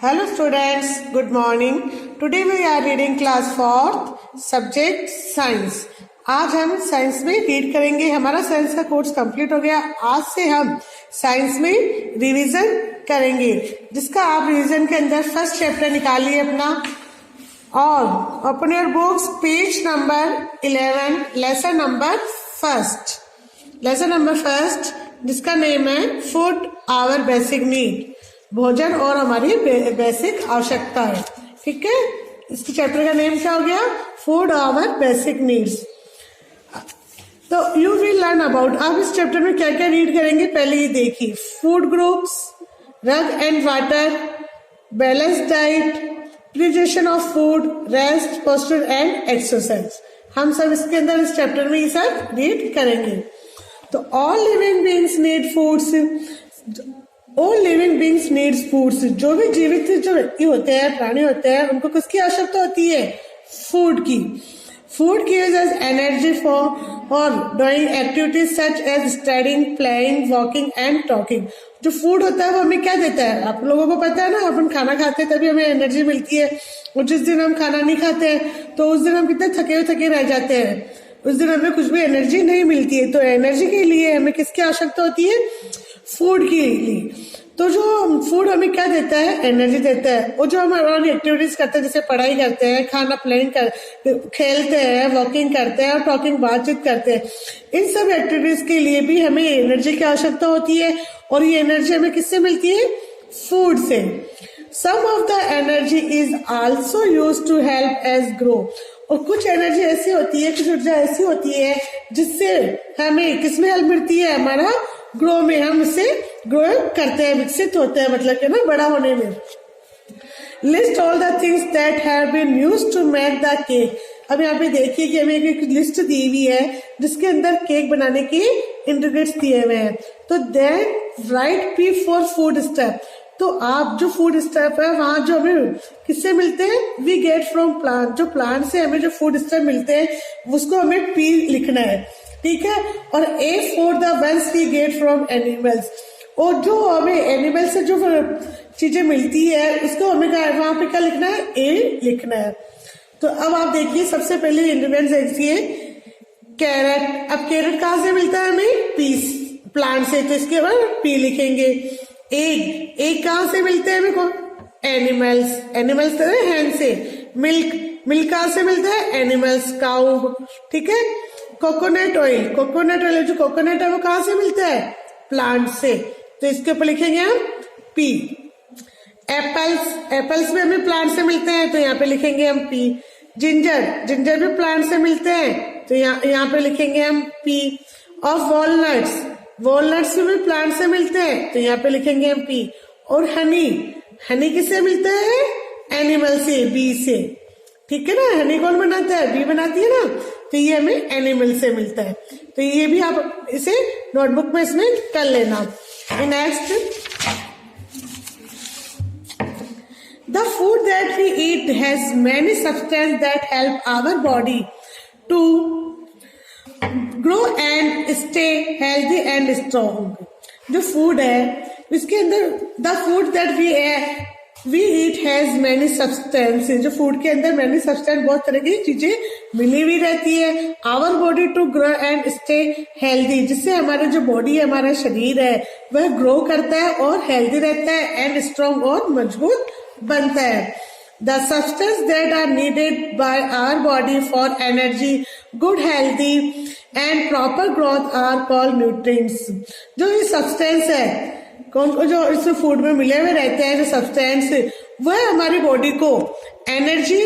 Hello students, good morning. Today we are reading class 4th subject science. आज हम science में read करेंगे. हमारा साइंस का कोर्स कंप्लीट हो गया. आज से हम साइंस में रिवीजन करेंगे, जिसका आप रिवीजन के अंदर फर्स्ट चैप्टर निकालिए अपना और open your books page number 11 lesson number first जिसका नेम है फूड आवर बेसिक नीड, भोजन और हमारी बेसिक आवश्यकता है. ठीक है, इसके चैप्टर का नेम क्या हो गया? Food our basic needs. So you will learn about, आप इस चैप्टर में क्या क्या रीड करेंगे पहले ये देखिए. Food groups, drug and water, balance diet, utilization of food, rest, posture and exercise. हम सब इसके अंदर इस चैप्टर में ये सब रीड करेंगे. तो all living beings need foods. All living beings needs foods. जो भी जीवित जो व्यक्ति होते हैं, प्राणी होते हैं, उनको किसकी आवश्यकता होती है? फूड की. Food gives us energy for doing activities such as studying, playing, walking and talking. जो फूड होता है वो हमें क्या देता है? आप लोगों को पता है ना, अपन खाना खाते हैं तभी हमें एनर्जी मिलती है. और जिस दिन हम खाना नहीं खाते हैं तो उस दिन हम कितने थके रह जाते हैं. उस दिन हमें कुछ भी एनर्जी नहीं मिलती है. तो एनर्जी के लिए हमें किसकी आवश्यकता होती है? फूड के लिए. तो जो फूड हमें क्या देता है? एनर्जी देता है. और जो हम हमारी एक्टिविटीज करते हैं, जैसे पढ़ाई करते हैं, खाना प्लेइंग खेलते हैं, वॉकिंग करते हैं और टॉकिंग बातचीत करते हैं, इन सब एक्टिविटीज के लिए भी हमें एनर्जी की आवश्यकता होती है. और ये एनर्जी हमें किससे मिलती है? फूड से. Some of the energy is also used to help us grow. और कुछ एनर्जी ऐसी होती है, कुछ ऊर्जा ऐसी होती है जिससे हमें किसमें हेल्प मिलती है? हमारा ग्रो में. हम उससे ग्रो करते हैं, विकसित होते हैं, मतलब कि ना बड़ा होने में. List all the things that have been used to make the cake. अब यहाँ पे देखिए कि हमें एक लिस्ट दी हुई है जिसके अंदर केक बनाने के इंग्रेडिएंट्स दिए हुए हैं. तो then write P for food step. तो आप जो फूड स्टेप है वहां जो हमें किससे मिलते हैं? We get from plant. जो प्लांट से हमें जो फूड स्टेप मिलते हैं उसको हमें पी लिखना है. ठीक है. और A for the ones we get from animals. और जो हमें एनिमल से जो चीजें मिलती है उसको हमें वहां पे क्या लिखना है? ए लिखना है. तो अब आप देखिए सबसे पहले इंग्रेडिएंट्स देखिए. कैरेट. अब कैरेट कहाँ से मिलता है हमें? पीस प्लांट से. तो इसके बाद पी लिखेंगे. एग कहाँ से मिलते हैं हमें? एनिमल्स तो है हैन से. मिल्क कहाँ से मिलता है? Animals, cow. ठीक है. कोकोनट ऑयल जो कोकोनट है वो कहाँ से मिलता है? प्लांट से. तो इसके ऊपर लिखेंगे हम पी. एप्पल्स भी हमें प्लांट से मिलते हैं, तो यहाँ पे लिखेंगे हम पी. जिंजर भी प्लांट से मिलते हैं, तो यहाँ पे लिखेंगे हम पी. और वॉलनट्स भी प्लांट से मिलते हैं, तो यहाँ पे लिखेंगे हम पी. और हनी किससे मिलता है? एनिमल से, बी से. ठीक है ना. हनी कौन बनाता है? बी बनाती है ना. तो ये हमें एनिमल से मिलता है. तो ये भी आप इसे नोटबुक में इसमें कर लेना. Next, the food that we eat has many substance that help our body to grow and stay healthy and strong. जो फूड है इसके अंदर the food that we eat has many substance. जो फूड के अंदर मेनी सब्सटेंस, बहुत तरह की चीजें मिली हुई रहती है. Our body to grow and stay healthy, जिससे हमारे जो बॉडी है, हमारा शरीर है, वह ग्रो करता है और हेल्दी रहता है. एंड स्ट्रॉन्ग और मजबूत बनता है. The substance that are needed by our body for energy, good healthy and proper growth are called nutrients. जो ये सब्सटेंस है जो इस फूड में मिले हुए रहते हैं, जो सब्सटेंस, वह हमारी बॉडी को एनर्जी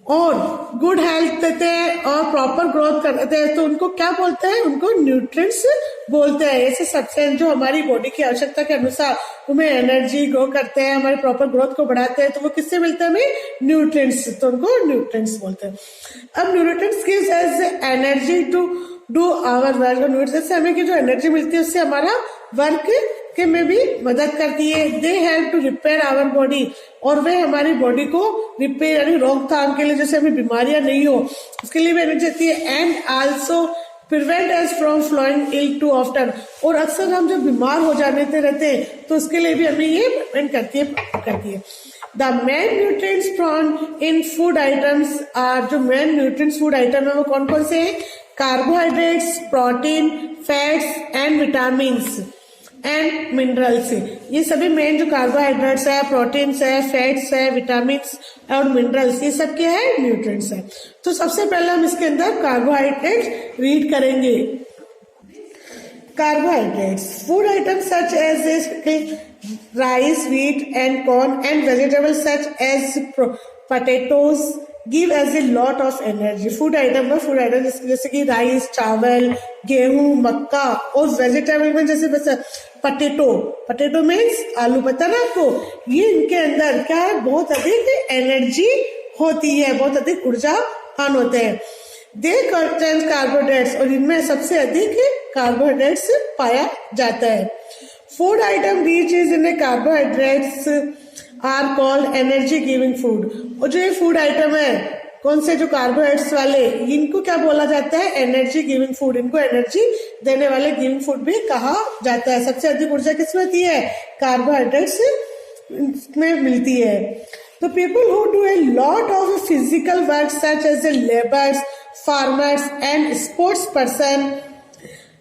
और गुड हेल्थ देते हैं और प्रॉपर ग्रोथ करते हैं. तो उनको क्या बोलते हैं? उनको न्यूट्रिएंट्स बोलते हैं. ऐसे सब्सटेंस जो हमारी बॉडी की आवश्यकता के अनुसार हमें एनर्जी ग्रो करते हैं, हमारे प्रॉपर ग्रोथ को बढ़ाते हैं. तो वो किससे मिलते हैं हमें? न्यूट्रिएंट्स. तो उनको न्यूट्रिएंट्स बोलते हैं. अब nutrients gives us energy to do our work. Nutrients से हमें जो एनर्जी मिलती है उससे हमारा वर्क के में भी मदद करती है. They help to repair our body. और वे हमारी बॉडी को रिपेयर यानी रोकथाम के लिए, जैसे हमें बीमारियां नहीं हो, उसके लिए भी एनर्जी देती है. And also prevent us from falling ill too often, और अक्सर हम जब बीमार हो जाते रहते हैं तो उसके लिए भी हमें ये प्रिवेंट करती है। The main nutrients from in food items are, जो मेन न्यूट्रिएंट्स फूड आइटम है वो कौन कौन से हैं? Carbohydrates, protein, fats and vitamins and minerals. ये सभी मेन जो कार्बोहाइड्रेट्स है, प्रोटीन्स है, फैट्स है, विटामिन्स और मिनरल्स, ये सब क्या है? न्यूट्रिएंट्स है। तो सबसे पहले हम इसके अंदर कार्बोहाइड्रेट्स रीड करेंगे। Carbohydrates, food items such as rice, wheat and corn and vegetables such as potatoes give us a lot of energy. Food item में फूड आइटम जैसे कि राइस, चावल, गेहूं, मक्का, और वेजिटेबल में जैसे पटेटो मीन्स आलू, पता ना आपको, ये इनके अंदर क्या है? बहुत अधिक एनर्जी होती है, बहुत अधिक ऊर्जावान होते हैं। दे कंटेन कार्बोहाइड्रेट्स, और इनमें सबसे अधिक कार्बोहाइड्रेट्स पाया जाता है। Food item rich in carbohydrates are called energy giving food, और जो ये फूड आइटम है कौन से जो कार्बोहाइड्रेट्स वाले, इनको क्या बोला जाता है? Energy giving food. इनको एनर्जी देने वाले गिविंग फूड भी कहा जाता है। सबसे अधिक ऊर्जा किसमें होती है? कार्बोहाइड्रेट्स में मिलती है। तो people who do a lot of physical work such as a labours, farmers and sports person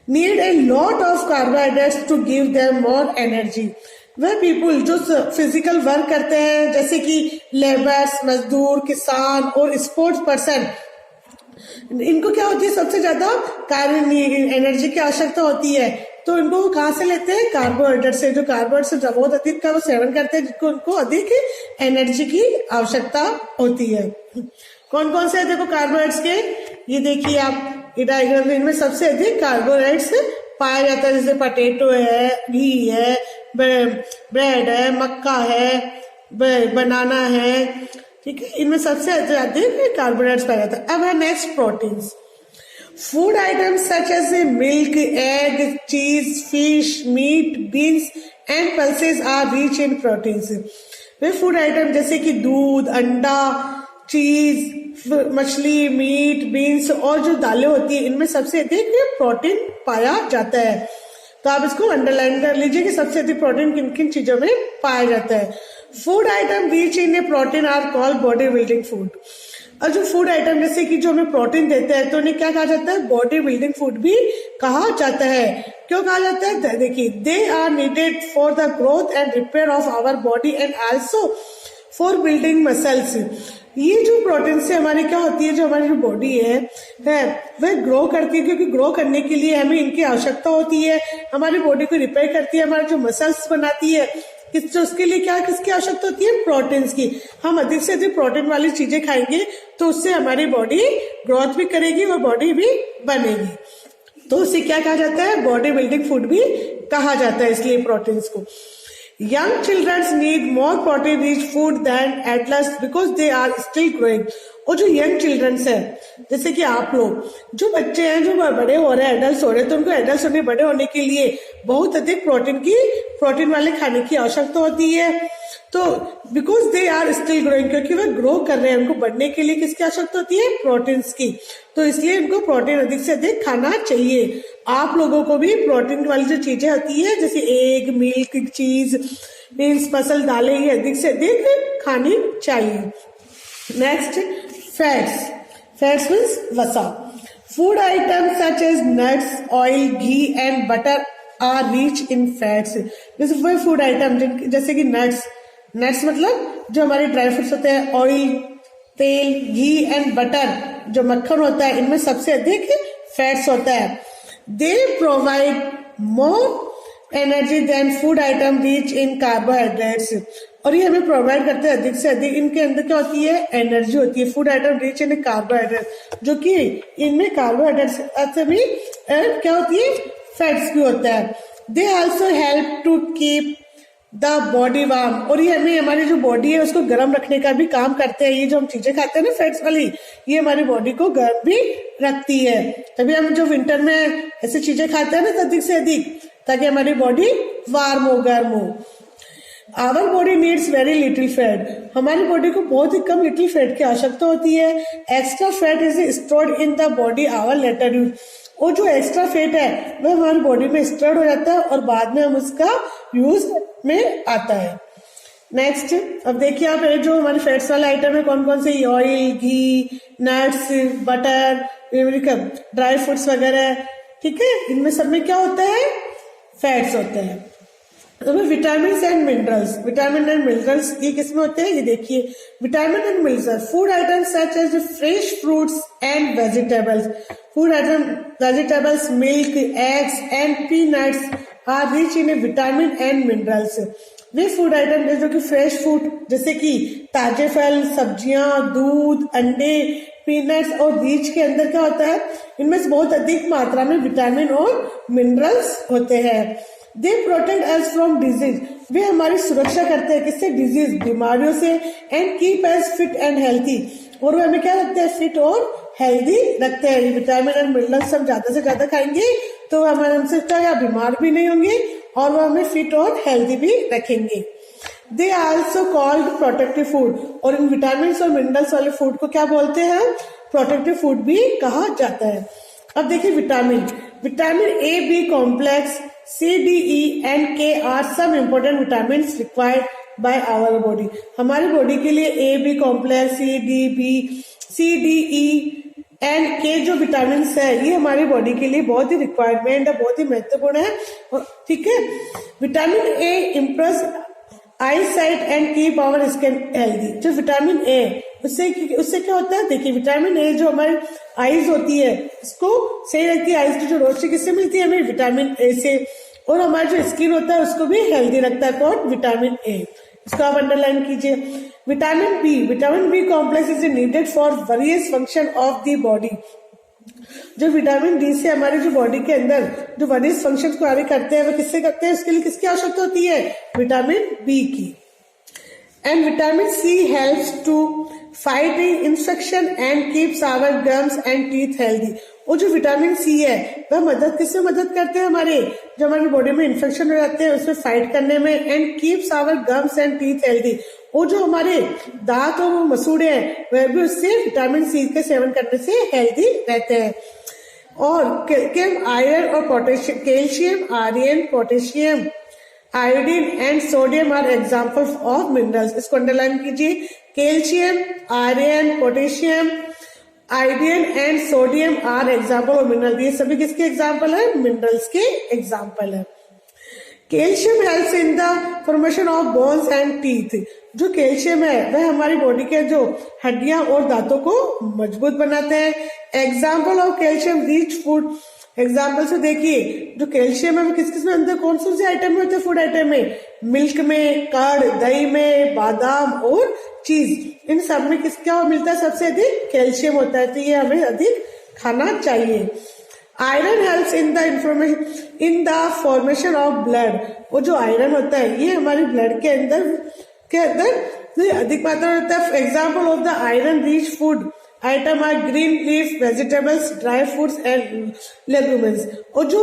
need a lot of carbohydrates to give them more energy। वह पीपल जो फिजिकल वर्क करते हैं जैसे कि लेबर्स, मजदूर, किसान और स्पोर्ट्स पर्सन, इनको क्या होती है? सबसे ज्यादा एनर्जी की आवश्यकता होती है। तो इनको कहाँ से लेते हैं? कार्बोहाइड्रेट से। जो कार्बोहाइड्रेट से बहुत अधिक का वो सेवन करते हैं, जिनको उनको अधिक एनर्जी की आवश्यकता होती है। कौन कौन से देखो कार्बोहाइड्रेट्स के, ये देखिए आप ये डायग्राम में, इनमें सबसे अधिक कार्बोहाइड्रेट्स पाया जाता है। जैसे पोटैटो है, घी है, ब्रेड है, मक्का है, बनाना है, ठीक है, इनमें सबसे अधिक कार्बोहाइड्रेट्स पाया जाता है। अब है next proteins. Food items such as milk, egg, cheese, fish, meat, beans and pulses are rich in proteins. वे फूड आइटम जैसे कि दूध, अंडा, चीज, मछली, मीट, बीन्स और जो दालें होती है, इनमें सबसे अधिक प्रोटीन पाया जाता है। तो आप इसको अंडरलाइन कर लीजिए कि सबसे अधिक प्रोटीन किन किन चीजों में पाया जाता है। Food item rich in a protein are called body building food. और जो फूड आइटम जैसे कि जो हमें प्रोटीन देते हैं तो उन्हें क्या कहा जाता है? बॉडी बिल्डिंग फूड भी कहा जाता है। क्यों कहा जाता है? देखिए, they are needed for the growth and repair of our body and also for building muscles. ये जो प्रोटीन से हमारी क्या होती है, जो हमारी जो बॉडी है वह ग्रो करती है, क्योंकि ग्रो करने के लिए हमें इनकी आवश्यकता होती है। हमारी बॉडी को रिपेयर करती है, हमारे जो मसल्स बनाती है, तो उसके लिए क्या किसकी आवश्यकता होती है? प्रोटीन्स की। हम अधिक से अधिक प्रोटीन वाली चीजें खाएंगे तो उससे हमारी बॉडी ग्रोथ भी करेगी और बॉडी भी बनेगी। तो उसे क्या कहा जाता है? बॉडी बिल्डिंग फूड भी कहा जाता है, इसलिए प्रोटीन्स को। Young children need more protein rich food than adults because they are still growing। और जो यंग चिल्ड्रंस है, जैसे कि आप लोग, जो बच्चे हैं जो बड़े हो रहे हैं, एडल्ट हो रहे हैं, तो उनको एडल्ट होने, बड़े होने के लिए बहुत अधिक प्रोटीन वाले खाने की आवश्यकता होती है। तो because they are still growing, क्योंकि वह ग्रो कर रहे हैं, उनको बढ़ने के लिए किसकी आवश्यकता होती है? प्रोटीन्स की। तो इसलिए इनको प्रोटीन अधिक से अधिक खाना चाहिए। आप लोगों को भी प्रोटीन वाली जो चीजें होती है जैसे एग, मिल्क, चीज, बीन्स, फसल, दालें, ये अधिक से अधिक खानी चाहिए। नेक्स्ट, फैट्स मीन्स वसा। Food item such as nuts, oil, ghee and butter are rich in fats. जैसे वह फूड आइटम जैसे कि नट्स मतलब जो हमारे ड्राई फ्रूट्स होते हैं, ऑयल, तेल, घी एंड बटर जो मक्खन होता है, इनमें सबसे अधिक फैट्स होता है। They provide more energy than food item rich in carbohydrates. और ये हमें प्रोवाइड करते हैं अधिक से अधिक, इनके अंदर क्या होती है? एनर्जी होती है। फूड आइटम रिच इन कार्बोहाइड्रेट, जो कि इनमें कार्बोहाइड्रेट से भी क्या होती है? फैट्स भी होता है। They also help to keep the body warm, और ये हमें हमारी जो बॉडी है उसको गर्म रखने का भी काम करते हैं। ये जो हम चीजें खाते हैं ना फैट्स वाली, ये हमारी बॉडी को गर्म भी रखती है। तभी हम जो विंटर में ऐसी चीजें खाते हैं ना अधिक से अधिक, ताकि हमारी बॉडी वार्म हो, गर्म हो। Our body needs very little fat, हमारी बॉडी को बहुत ही कम लिटिल फैट की आवश्यकता होती है। Extra fat is stored in the body hour later use, और जो एक्स्ट्रा फैट है वह हमारी बॉडी में स्टोर हो जाता है और बाद में हम उसका यूज में आता है। नेक्स्ट, अब देखिए आप जो हमारे फैट्स वाले आइटम है कौन कौन से, ऑयल, घी, नट्स, बटर, ड्राई फ्रूट्स वगैरह, ठीक है, इनमें सब में क्या होता है, फैट्स होते हैं। Vitamin and minerals, vitamin and minerals ये किसमें होते हैं, ये देखिए, vitamin and minerals, food items such as fresh fruits and vegetables, food item vegetables, milk, eggs and peanuts are rich in vitamin and minerals. वे food item जो कि fresh food जैसे कि ताजे फल, सब्जियां, दूध, अंडे, पीनट्स और बीज के अंदर क्या होता है, इनमें से बहुत अधिक मात्रा में विटामिन और मिनरल्स होते हैं। They protect us from disease, वे हमारी सुरक्षा करते हैं किससे, डिजीज, बीमारियों से, and keep us fit and healthy, और वो हमें क्या रखते हैं, फिट और हेल्दी रखते हैं। विटामिन एंड मिनरल्स हम ज्यादा से ज्यादा खाएंगे तो हमारे हमसे क्या बीमार भी नहीं होंगे और वो हमें फिट और हेल्दी भी रखेंगे। They also called protective food, और इन विटामिन और मिनरल्स वाले फूड को क्या बोलते हैं, प्रोटेक्टिव फूड भी कहा जाता है। अब देखिए vitamin, vitamin A B complex, C D E and K are some important vitamin required by our body. हमारी बॉडी के लिए A B complex, C D E and K जो विटामिन है ये हमारी बॉडी के लिए बहुत ही रिक्वायरमेंट है, बहुत ही महत्वपूर्ण है, ठीक है। Vitamin A improves eye sight and keep our skin healthy. जो विटामिन ए उससे क्या होता है, देखिए विटामिन ए जो हमारी आईज होती है इसको सही रखती है, आईज की जो रोशनी किससे मिलती है, हमें विटामिन ए से, और हमारा जो स्किन होता है उसको भी हेल्दी रखता है, कौन, विटामिन ए, इसको आप अंडरलाइन कीजिए। Vitamin B complex is needed for various function of the body. जो विटामिन डी से हमारी जो बॉडी के अंदर जो वेरियस फंक्शन को कार्य करते हैं वो किससे करते हैं, उसके लिए किसकी आवश्यकता होती है, विटामिन बी की। And vitamin C helps to fight infection and keeps our gums and teeth healthy. वो जो विटामिन सी है वह किससे मदद करते हैं, हमारे जो हमारी बॉडी में इन्फेक्शन हो जाते हैं उसमें फाइट करने में, and keeps our gums and teeth healthy. वो जो हमारे दांत और वो मसूड़े हैं वह भी उससे विटामिन सी के सेवन करने से हेल्दी रहते हैं। और आयरन और potassium, calcium, iron, potassium, iodine and sodium are examples of minerals. इसको अंडरलाइन कीजिए, calcium, iron, potassium, iodine and sodium are example of mineral. ये सभी किसके एग्जाम्पल है, मिनरल्स के एग्जाम्पल है। Calcium helps in the formation of bones and teeth. जो calcium है वह हमारी बॉडी के जो हड्डियां और दांतों को मजबूत बनाते हैं। Example of calcium rich food, example से देखिए जो कैल्शियम है वो किस किस में अंदर कौन कौन से आइटम में होते हैं, फूड आइटम में, मिल्क में, कर्ड, दही में, बादाम और चीज, इन सब में किस क्या मिलता है, सबसे अधिक कैल्शियम होता है, तो ये हमें अधिक खाना चाहिए। Iron helps in the formation of blood. वो जो आयरन होता है ये हमारे ब्लड के अंदर अधिक मात्रा में होता है। Example of the iron rich food item are green leaf vegetables, dry fruits and legumes. और जो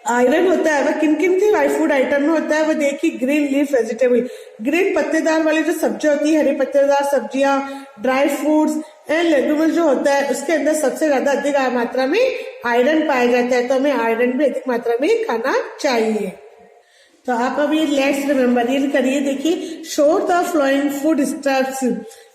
आयरन होता है वह किन किन के फूड आइटम में होता है, वो देखिए, ग्रीन लीफ वेजिटेबल, ग्रीन पत्तेदार वाली जो सब्जी होती है, हरी पत्तेदार सब्जियां, ड्राई फ्रूट्स एंड लेगुमिन्स जो होता है उसके अंदर सबसे ज्यादा अधिक मात्रा में आयरन पाया जाता है, तो हमें आयरन भी अधिक मात्रा में खाना चाहिए। तो आप अभी लेट्स रिमेम्बर ये करिए, देखिए, show the flowing food steps.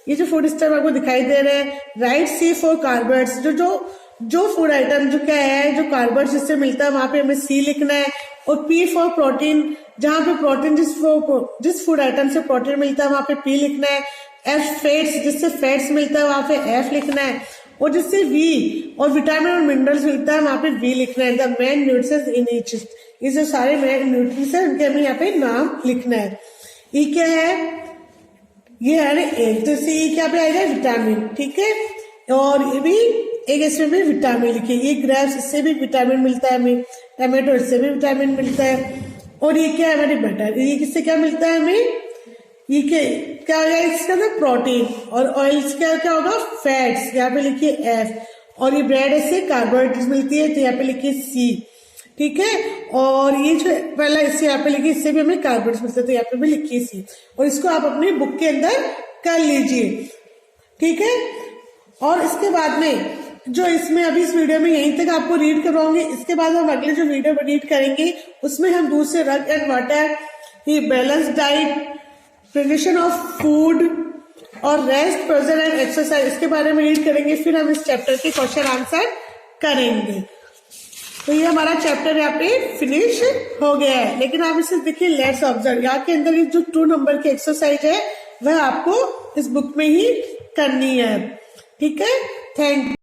ये जो फूड स्टेप आपको दिखाई दे रहे हैं, राइट सी फॉर कार्बोहाइड्रेट्स, जो फूड आइटम जो क्या है, जो कार्बोहाइड्रेट जिससे मिलता है वहां पे हमें सी लिखना है, और पी फॉर प्रोटीन, जहां पे प्रोटीन जिस फूड आइटम से प्रोटीन मिलता है वहां पे पी लिखना है। एफ फैट्स, जिससे फैट्स मिलता है वहां पे एफ लिखना है, और जिससे वी और विटामिन और मिनरल्स मिलता है वहां पे वी लिखना है। The main nutrients in each, ये जो सारे मेन न्यूट्रिएंट्स है उनके हमें यहाँ पे नाम लिखना है। ई क्या है, ये है एक, तो इससे क्या पे आएगा, विटामिन, ठीक है। और ये भी एक, इसमें भी विटामिन लिखिए। ये ग्रेप्स, इससे भी विटामिन मिलता है हमें, टमाटो इससे भी विटामिन मिलता है। और ये क्या है, हमारी बटर, ये किससे क्या मिलता है हमें, ये क्या होगा, इसका ना प्रोटीन, और ऑयल्स क्या होगा, फैट्स, यहाँ पे लिखिए एफ। और ये ब्रेड इससे कार्बोहाइड्रेट मिलती है, तो यहाँ पे लिखिए सी, ठीक है। और ये जो पहला इससे यहाँ पे लिखिए, इससे भी हमें कार्बोहाइड्रेट मिलते हैं, तो यहाँ पे भी लिखिए सी, और इसको आप अपनी बुक के अंदर कर लीजिए, ठीक है। और इसके बाद में जो इसमें अभी इस वीडियो में यहीं तक आपको रीड करवाऊंगी। इसके बाद हम अगले जो वीडियो रीड करेंगे उसमें हम दूसरे रग एंड वाटर, ये balance diet, preparation of food और रेस्ट, प्रेजर एंड एक्सरसाइज, इसके बारे में रीड करेंगे। फिर हम इस चैप्टर के क्वेश्चन आंसर करेंगे। तो ये हमारा चैप्टर यहाँ पे फिनिश हो गया है। लेकिन आप इसे देखिए, लेट्स ऑब्जर्व, यहाँ के अंदर जो 2 नंबर की एक्सरसाइज है वह आपको इस बुक में ही करनी है। ठीक है, थैंक यू।